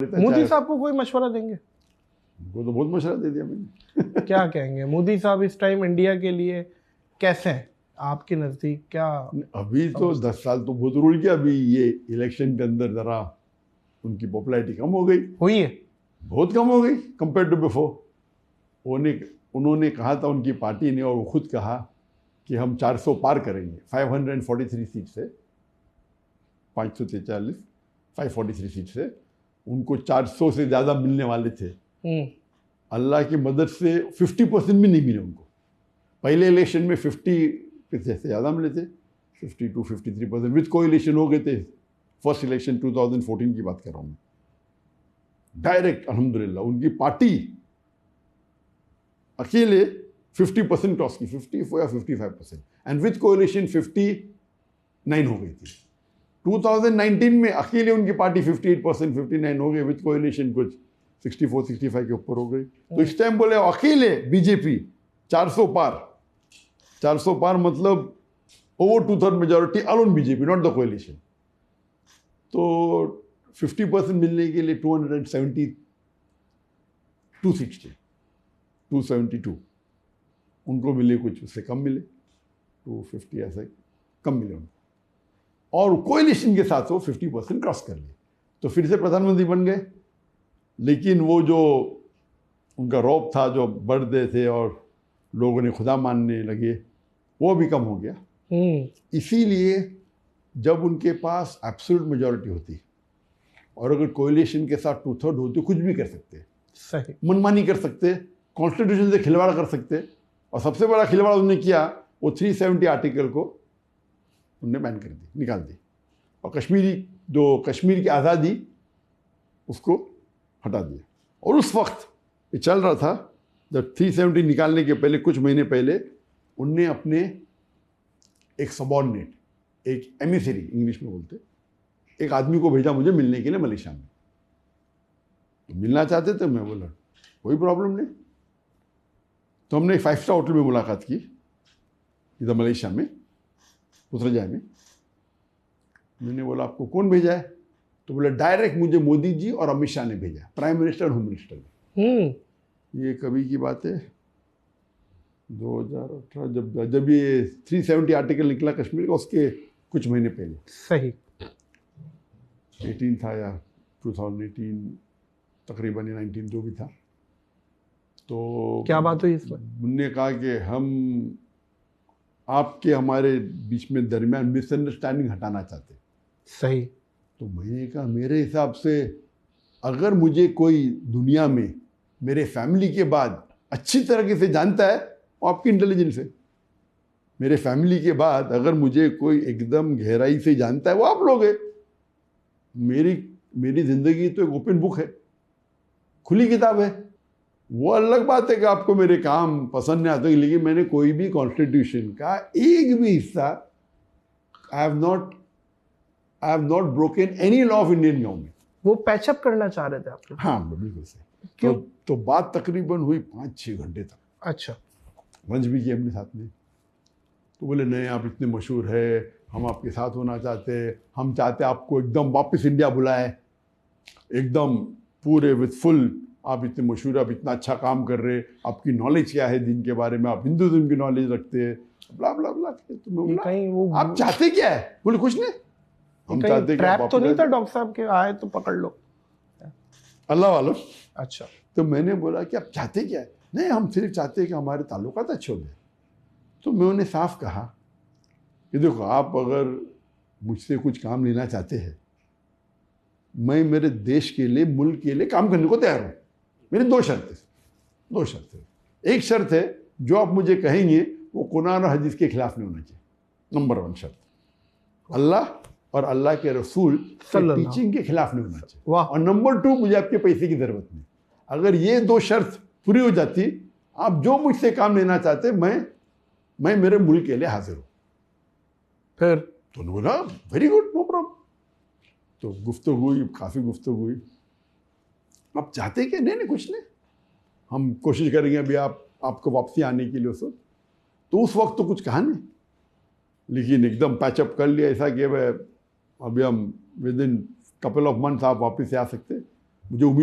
मोदी साहब को कोई मशवरा देंगे? वो तो बहुत मशवरा दे दिया मैंने। क्या कहेंगे मोदी साहब इस टाइम इंडिया के लिए कैसे हैं आपके नजदीक? क्या अभी तो 10 साल तो बहुत रूल किया, अभी ये इलेक्शन के अंदर जरा उनकी पॉपुलैरिटी कम हो गई, हुई है? बहुत कम हो गई कंपेयर टू बिफोर। उन्होंने कहा था, उनकी पार्टी ने, और वो खुद कहा कि हम 400 पार करेंगे। 543 सीट से 543 543 सीट से उनको 400 से ज़्यादा मिलने वाले थे। अल्लाह की मदद से 50% भी नहीं मिले उनको। पहले इलेक्शन में 50 से ज़्यादा मिले थे, 52-53% विद कोएलिशन हो गए थे। फर्स्ट इलेक्शन 2014 की बात कर रहा हूँ मैं। डायरेक्ट अल्हम्दुलिल्लाह उनकी पार्टी अकेले 50% क्रॉस की, 54 या 55%, एंड विद कोएलिशन 59 हो गई थी। 2019 में अकेले उनकी पार्टी 58%, 59 हो गई, विद कोएलिशन कुछ 64-65 के ऊपर हो गई। तो इस टाइम बोले अकेले बीजेपी 400 पार मतलब over 2/3 majority alone BJP, not the coalition. तो 50% मिलने के लिए 272 सीट्स थे, 272 उनको मिले, कुछ उससे कम मिले, 250 ऐसे कम मिले उनको, और कोएलिशन के साथ वो 50% क्रॉस कर लिए, तो फिर से प्रधानमंत्री बन गए। लेकिन वो जो उनका रौब था, जो बढ़ते थे और लोगों ने खुदा मानने लगे, वो भी कम हो गया। इसीलिए जब उनके पास एब्सोल्यूट मेजॉरिटी होती और अगर कोएलिशन के साथ 2/3 होती, कुछ भी कर सकते, सही मनमानी कर सकते, कॉन्स्टिट्यूशन से खिलवाड़ कर सकते। और सबसे बड़ा खिलवाड़ उन्होंने किया, वो 370 आर्टिकल को उन्होंने बैन कर दी, निकाल दी, और कश्मीर की आज़ादी उसको हटा दिया। और उस वक्त ये चल रहा था, जब 370 निकालने के पहले, कुछ महीने पहले, उनने अपने एक सबॉर्डिनेट, एक एमिसरी इंग्लिश में बोलते, एक आदमी को भेजा मुझे मिलने के लिए मलेशिया में। तो मिलना चाहते थे, मैं बोला कोई प्रॉब्लम नहीं। तो हमने एक 5 स्टार होटल में मुलाकात की इधर मलेशिया में, पुत्रजाय में। मैंने बोला आपको कौन भेजा है? तो बोला डायरेक्ट मुझे मोदी जी और अमित शाह ने भेजा, प्राइम मिनिस्टर और होम मिनिस्टर ने। ये कभी की बात है, 2018, जब ये 370 आर्टिकल निकला कश्मीर का, उसके कुछ महीने पहले। सही 18 था या 2018, तकरीबन 19 जो भी था। तो क्या बात हुई इसमें? उन्होंने कहा कि हम आपके हमारे बीच में दरमियान मिसअंडरस्टैंडिंग हटाना चाहते। सही। तो मैंने कहा मेरे हिसाब से अगर मुझे कोई दुनिया में मेरे फैमिली के बाद अच्छी तरीके से जानता है, वो आपकी इंटेलिजेंस है। मेरे फैमिली के बाद अगर मुझे कोई एकदम गहराई से जानता है, वो आप लोग हैं। मेरी ज़िंदगी तो एक ओपन बुक है, खुली किताब है। वो अलग बात है कि आपको मेरे काम पसंद नहीं आते, लेकिन मैंने कोई भी कॉन्स्टिट्यूशन का एक भी हिस्सा, I have not broken any law of Indian government. वो पैचअप करना चाह रहे थे आप लोग? हाँ बिल्कुल सही। क्यों? तो बात तकरीबन हुई 5-6 घंटे तक। अच्छा। लंच भी किया अपने साथ में। तो बोले नहीं, आप इतने मशहूर है, हम आपके साथ होना चाहते हैं, हम चाहते आपको एकदम वापस इंडिया बुलाए, एकदम पूरे विद फुल, आप इतने मशहूर, आप इतना अच्छा काम कर रहे, आपकी नॉलेज क्या है दिन के बारे में, आप हिंदुज़म की नॉलेज रखते हैं, ब्ला ब्ला ब्ला। तो मैं बोला आप चाहते क्या है? बोले कुछ नहीं, हम चाहते ट्रैप तो नहीं था डॉक्टर साहब के आए तो पकड़ लो, अल्लाह वालों। अच्छा। तो मैंने बोला कि आप चाहते क्या है? नहीं, हम सिर्फ चाहते हैं कि हमारे ताल्लुकात अच्छे हो जाए। तो मैं उन्हें साफ कहा कि देखो, आप अगर मुझसे कुछ काम लेना चाहते हैं, मैं मेरे देश के लिए, मुल्क के लिए काम करने को तैयार हूँ। मेरी 2 शर्तें। एक शर्त है, जो आप मुझे कहेंगे वो कुरान और हदीस के खिलाफ नहीं होना चाहिए, नंबर 1 शर्त। अल्लाह और अल्लाह के रसूल टीचिंग के खिलाफ नहीं होना चाहिए। और नंबर 2, मुझे आपके पैसे की ज़रूरत नहीं। अगर ये 2 शर्त पूरी हो जाती, आप जो मुझसे काम लेना चाहते, मैं मेरे मुल्क के लिए हाजिर हूँ। फिर तो उन्होंने बोला वेरी गुड, नो प्रॉब्लम। तो गुफ्तगू हुई, काफ़ी गुफ्तगू हुई। आप चाहते क्या? नहीं कुछ नहीं, हम कोशिश करेंगे अभी आपको वापसी आने के लिए। तो उस वक्त तो कुछ कहा नहीं, लेकिन एकदम पैचअप कर लिया ऐसा कि भाई अभी हम with in couple of months आप वापस से आ सकते। मुझे उम्मीद